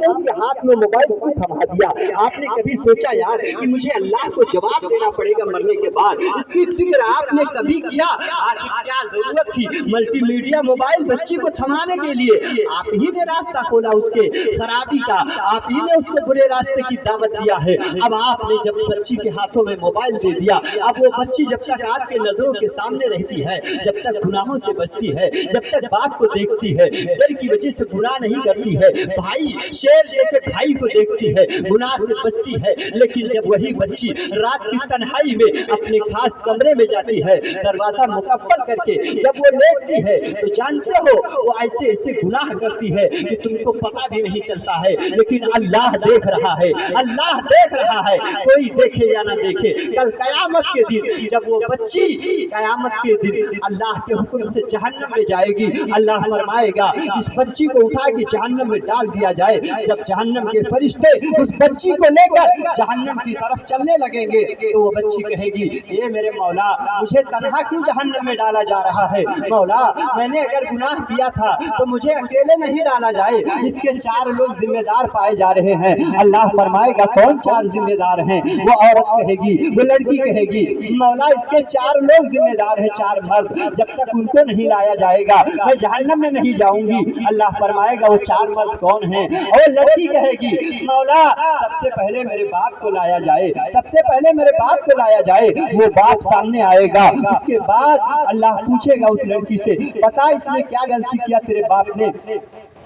आपने उसके हाथ में मोबाइल को थमा दिया। आपने कभी सोचा यार कि मुझे अल्लाह को जवाब देना पड़ेगा मरने के बाद? इसकी फिक्र आपने कभी किया? आखिर क्या जरूरत थी मल्टीमीडिया मोबाइल बच्ची को थमाने के लिए? आप ही ने रास्ता खोला उसके खराबी का, आप ही ने उसको बुरे रास्ते की दावत दिया है। अब आपने जब बच्ची के हाथों में मोबाइल दे दिया, अब वो बच्ची जब तक आपके नजरों के सामने रहती है, जब तक गुनाहों से बचती है, जब तक बाप को देखती है, डर की वजह से गुनाह नहीं करती है, भाई शेर जैसे भाई को देखती है, गुनाह से बचती है। लेकिन जब वही बच्ची रात की तन्हाई में अपने खास कमरे में जाती है, दरवाजा मुकफ्फल करके जब वो लेटती है, तो जानते हो वो ऐसे ऐसे गुनाह करती है कि तुमको पता भी नहीं चलता है। लेकिन अल्लाह देख रहा है, अल्लाह देख रहा है, कोई देखे या ना देखे। कल कयामत के दिन जब वो बच्ची कयामत के दिन अल्लाह के हुक्म से जहन्नम में जाएगी, अल्लाह फरमाएगा इस बच्ची को उठा के जहन्नम में डाल दिया जाए। जब जहन्नम के फरिश्ते उस बच्ची को लेकर जहन्नम की तरफ चलने लगेंगे, तो वो बच्ची कहेगी, ये मेरे मौला मुझे तन्हा क्यों जहन्नम में डाला जा रहा है? मौला मैंने अगर गुनाह किया था तो मुझे अकेले नहीं डाला जाए, इसके 4 लोग जिम्मेदार पाए जा रहे हैं। अल्लाह फरमाएगा कौन 4 जिम्मेदार हैं? वो औरत कहेगी, वो लड़की कहेगी, मौला इसके 4 लोग जिम्मेदार हैं, 4 मर्द, जब तक उनको नहीं लाया जाएगा मैं जहन्नम में नहीं जाऊंगी। अल्लाह फरमाएगा वो 4 मर्द कौन हैं? और लड़की कहेगी, मौला सबसे पहले मेरे बाप को लाया जाए, सबसे पहले मेरे बाप को लाया जाए। वो बाप सामने आएगा, उसके बाद अल्लाह पूछेगा उस लड़की से, बता इसने क्या गलती किया तेरे बाप ने?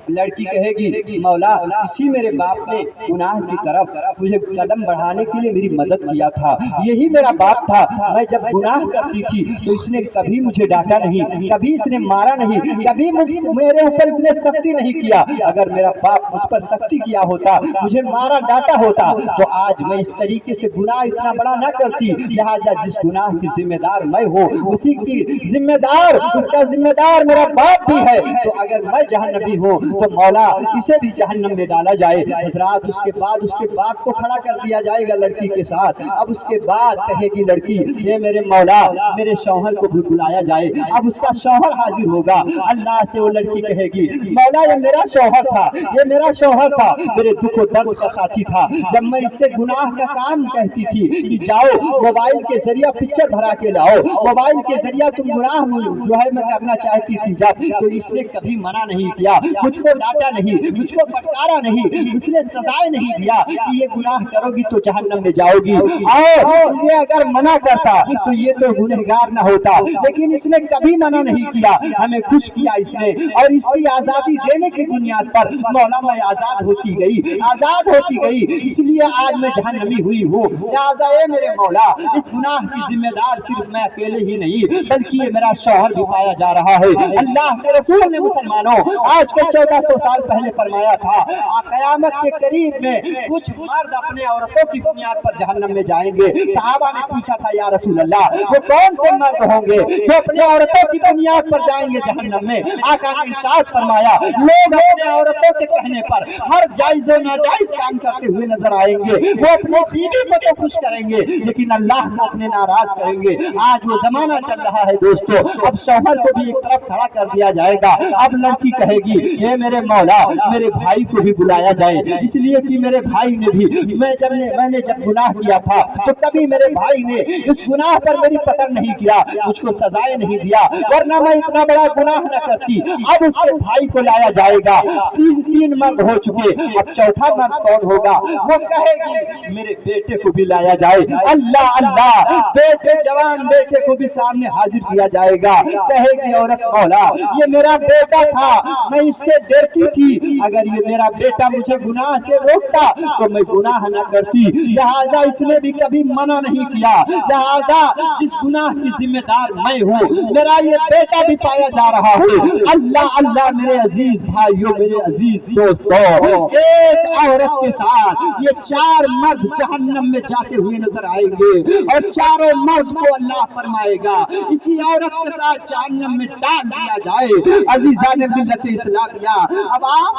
लड़की कहेगी, मौला इसी मेरे बाप ने गुनाह की तरफ मुझे कदम बढ़ाने के लिए मेरी मदद किया था, यही मेरा बाप था। मैं जब गुनाह करती थी तो इसने कभी मुझे डांटा नहीं, कभी इसने मारा नहीं, कभी मेरे ऊपर इसने सख्ती नहीं किया। अगर मेरा बाप मुझ पर सख्ती किया होता, मुझे मारा डांटा होता, तो आज मैं इस तरीके से गुनाह इतना बड़ा ना करती। लिहाजा जिस गुनाह की जिम्मेदार मैं हूँ, उसी की जिम्मेदार, उसका जिम्मेदार मेरा बाप भी है। तो अगर मैं जहन्नमी हूँ तो मौला इसे भी जहन्नम में डाला जाए। रात उसके बाद उसके बाप को खड़ा कर दिया जाएगा लड़की के साथ। अब उसके बाद कहेगी लड़की, ये मेरे मौला मेरे शौहर को भी बुलाया जाए। अब उसका शौहर हाजिर होगा। अल्लाह से वो लड़की कहेगी, मौला ये मेरा शौहर था, ये मेरा शौहर था, मेरे दुख और दर्द का साथी था। जब मैं इससे गुनाह का काम कहती थी कि जाओ मोबाइल के जरिए पिक्चर भरा के लाओ, मोबाइल के जरिए तुम गुनाह जो है मैं करना चाहती थी जब, तो इसने कभी मना नहीं किया, मुझको डांटा नहीं, मुझको फटकारा नहीं, उसने सजाए नहीं दिया कि ये गुनाह करोगी तो जहन्नम में जाओगी। और ये अगर मना करता तो ये तो गुनहगार ना होता, लेकिन इसने कभी मना नहीं किया, हमें खुश किया इसने। और इसकी आजादी देने की बुनियाद पर मौला मैं आजाद होती गई, आजाद होती गई, इसलिए आज मैं जहन्नमी हुई हूँ। लिहाजा ये मेरे मौला इस गुनाह की जिम्मेदार सिर्फ मैं अकेले ही नहीं, बल्कि ये मेरा शौहर भी पाया जा रहा है। अल्लाह के रसूल ने मुसलमानों आज के 1400 साल पहले फरमाया था, क़यामत के करीब में कुछ मर्द अपने औरतों की बुनियाद पर जहन्नम में जाएंगे। सहाबा ने पूछा था, या रसूल अल्लाह वो कौन से मर्द होंगे जो अपने औरतों की बुनियाद पर जाएंगे जहन्नम में? आका ने इरशाद फरमाया, लोग अपने औरतों के कहने पर हर जायज और नाजायज काम करते हुए नजर आएंगे। वो अपनी बीवी को तो खुश करेंगे, लेकिन अल्लाह को अपने नाराज करेंगे। आज वो जमाना चल रहा है दोस्तों, अब शौहर को भी एक तरफ खड़ा कर दिया जाएगा। अब लड़की कहेगी, ये मेरे मौला मेरे भाई को भी बुलाया जाए, इसलिए कि मेरे भाई ने भी मैंने जब गुनाह किया था तो कभी मेरे भाई ने उस गुनाह पर मेरी पकड़ नहीं किया, मुझको सजाए नहीं दिया, वरना मैं इतना बड़ा गुनाह न करती। अब उसके भाई को लाया जाएगा। 3 मर्द हो चुके, अब चौथा मर्द कौन होगा? वो कहेगी मेरे बेटे को भी लाया जाए। अल्लाह अल्लाह, बेटे जवान बेटे को भी सामने हाजिर किया जाएगा। कहेगी औरत, मौला ये मेरा बेटा था, मैं इससे डरती थी, अगर ये मेरा बेटा मुझे गुनाह से रोकता तो मैं गुनाह न करती। लिहाजा इसने भी कभी मना नहीं किया, लिहाजा जिस गुनाह की जिम्मेदार मैं हूँ, मेरा ये बेटा भी पाया जा रहा है। अल्लाह अल्लाह मेरे अजीज भाइयों, मेरे अजीज दोस्तों, एक औरत के साथ ये 4 मर्द जहन्नम में जाते हुए नजर आएंगे और चारों मर्द को अल्लाह फरमाएगा इसी औरत के साथ जहन्नम में डाल दिया जाए। अजीजान मिल्लत इस्लामिया, अब आप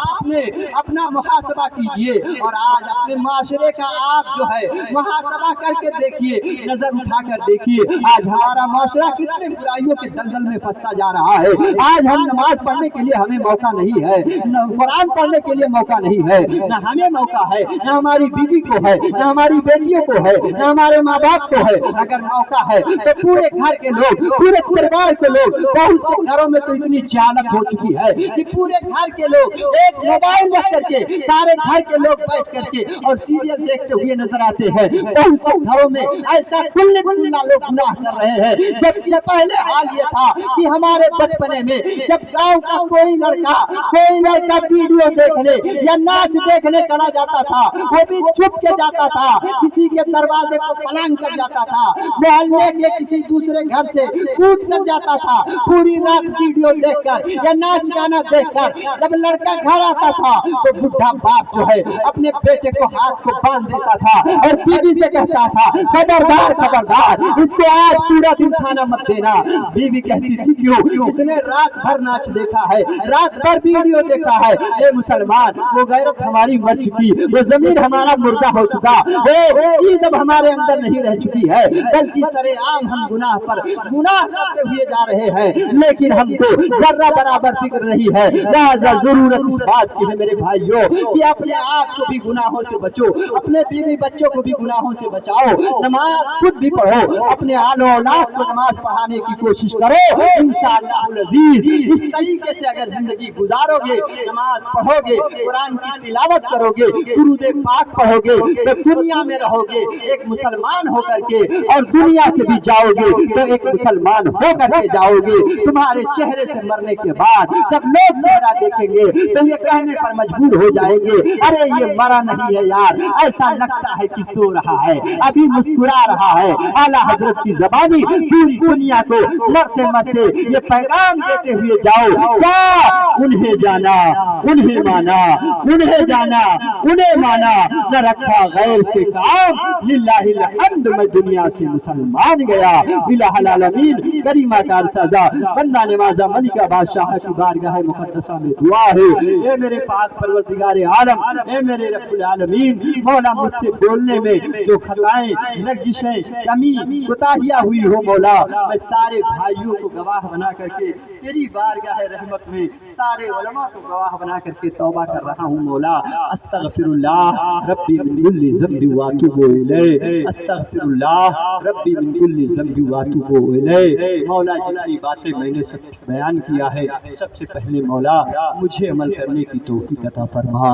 अपना मुहासबा कीजिए और आज अपने माशरे का आप जो है मुहासबा करके देखिए, नजर उठाकर देखिए आज हमारा माशरा कितने बुराइयों के दलदल में फंसता जा रहा है। आज हम नमाज पढ़ने के लिए हमें मौका नहीं है, न कुरान पढ़ने के लिए मौका नहीं है, न हमें मौका है, न हमारी बीवी को है, न हमारी बेटियों को है, न हमारे माँ बाप को है। अगर मौका है तो पूरे घर के लोग, पूरे परिवार के लोग, बहुत से घरों में तो इतनी जहालत हो चुकी है कि पूरे घर के लोग एक मोबाइल रख करके सारे घर के लोग बैठ करके और सीरियल देखते हुए नजर आते हैं। बहुत से घरों में ऐसा खुल्ले खुल्ला लोग गुनाह कर रहे हैं, जबकि पहले हाल ये था कि हमारे बचपने में जब गांव का कोई लड़का वीडियो देखने या नाच देखने चला जाता था, वो भी छुप के जाता था, किसी के दरवाजे को पलांग कर जाता था, मोहल्ले के किसी दूसरे घर से कूद कर जाता था, पूरी रात वीडियो देखकर या नाच गाना देखकर जब लड़का घर आता था तो बुढ़ा बाप जो है अपने बेटे को हाथ को बांध देता था और बीवी से कहता था खबरदार खबरदार, इसको आज पूरा दिन खाना मत देना। बीवी कहती थी क्यों? इसने रात भर नाच देखा है, रात भर वीडियो देखा है। ए मुसलमान, वो गैरत हमारी मर चुकी, वो जमीर हमारा मुर्दा हो चुका, वो चीज अब हमारे अंदर नहीं रह चुकी है, बल्कि सरेआम हम गुनाह पर गुनाह करते हुए जा रहे हैं, लेकिन हमको जर्रा बराबर फिक्र नहीं है। लिहाजा जरूरत इस बात की है मेरे भाइयों कि अपने आप को भी गुनाहों से बचो, अपने बीवी बच्चों को भी गुनाहों से बचाओ, नमाज खुद भी पढ़ो, अपने आलो औलाद को नमाज पढ़ाने की कोशिश करो। इंशाअल्लाह अज़ीज इस तरीके से अगर जिंदगी गुजारोगे, नमाज पढ़ोगे, कुरान की तिलावत करोगे, दुरूद पाक पढ़ोगे, तो दुनिया में रहोगे एक मुसलमान होकर के और दुनिया से भी जाओगे तो एक मुसलमान होकर के जाओगे। तुम्हारे चेहरे से मरने के बाद जब लोग चेहरा देखेंगे तो ये कहने पर मजबूर हो जाएंगे, अरे ये मरा नहीं है यार, ऐसा लगता है कि सो रहा है, अभी मुस्कुरा रहा है। आला हजरत की ज़बानी पूरी दुनिया को मरते मरते ये पैगाम देते हुए जाओ, क्या उन्हें जाना उन्हें माना, उन्हें जाना उन्हें माना, न रखा गैर से काम, लिल्लाहिल हम्द, मैं दुनिया से मुसलमान गया। इलाहुल आलमीन करीमा का सजा बन्ना नवाजा मलिका बादशाह की बारगाह मुकद्दसा में दुआ है। ए मेरे पाक परवरदिगार आलम, ए मेरे रब्बुल आलमीन, मौला मुझसे बोलने में जो खताएं, लग्जिशें, कमी, कोताहियां हुई हो मौला, मैं सारे भाइयों को गवाह बना करके तेरी बारगाह रहमत में सारे उलमा को गवाह बना करके तौबा कर रहा हूँ मौला। अस्तगफिरुल्लाह रब्बी मिन कुल्ली ज़ंबि व अतूबु इलैह, अस्तगफिरुल्लाह रब्बी मिन कुल्ली ज़ंबि व अतूबु इलैह। मौला जितनी बातें मैंने सब बयान किया है, सबसे पहले मौला मुझे अमल करने की तौफीक अता फरमा,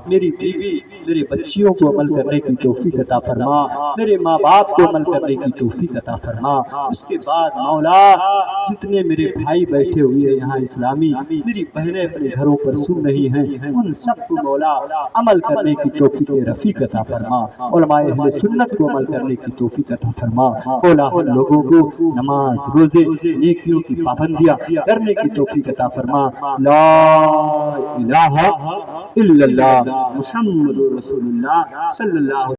मेरी बीवी मेरे बच्चियों को अमल करने की तौफीक अता फरमा, मेरे माँ बाप को अमल करने की तौफीक अता फरमा। उसके बाद मौला जितने मेरे भाई बैठे हुए यहाँ इस्लामी, मेरी बहनें अपने घरों पर सुन रही हैं, उन सबको मौला अमल करने की तौफीक रफीक अता फरमा, उलमाए अहले सुन्नत को अमल करने की तौफीक अता फरमा। मौला हम लोगों को नमाज, रोजे, नेकियों की पाबंदियां करने की तौफीक अता फरमा। ला इलाहा इल्लल्लाह मुहम्मदुर रसूलुल्लाह सल्लल्लाहु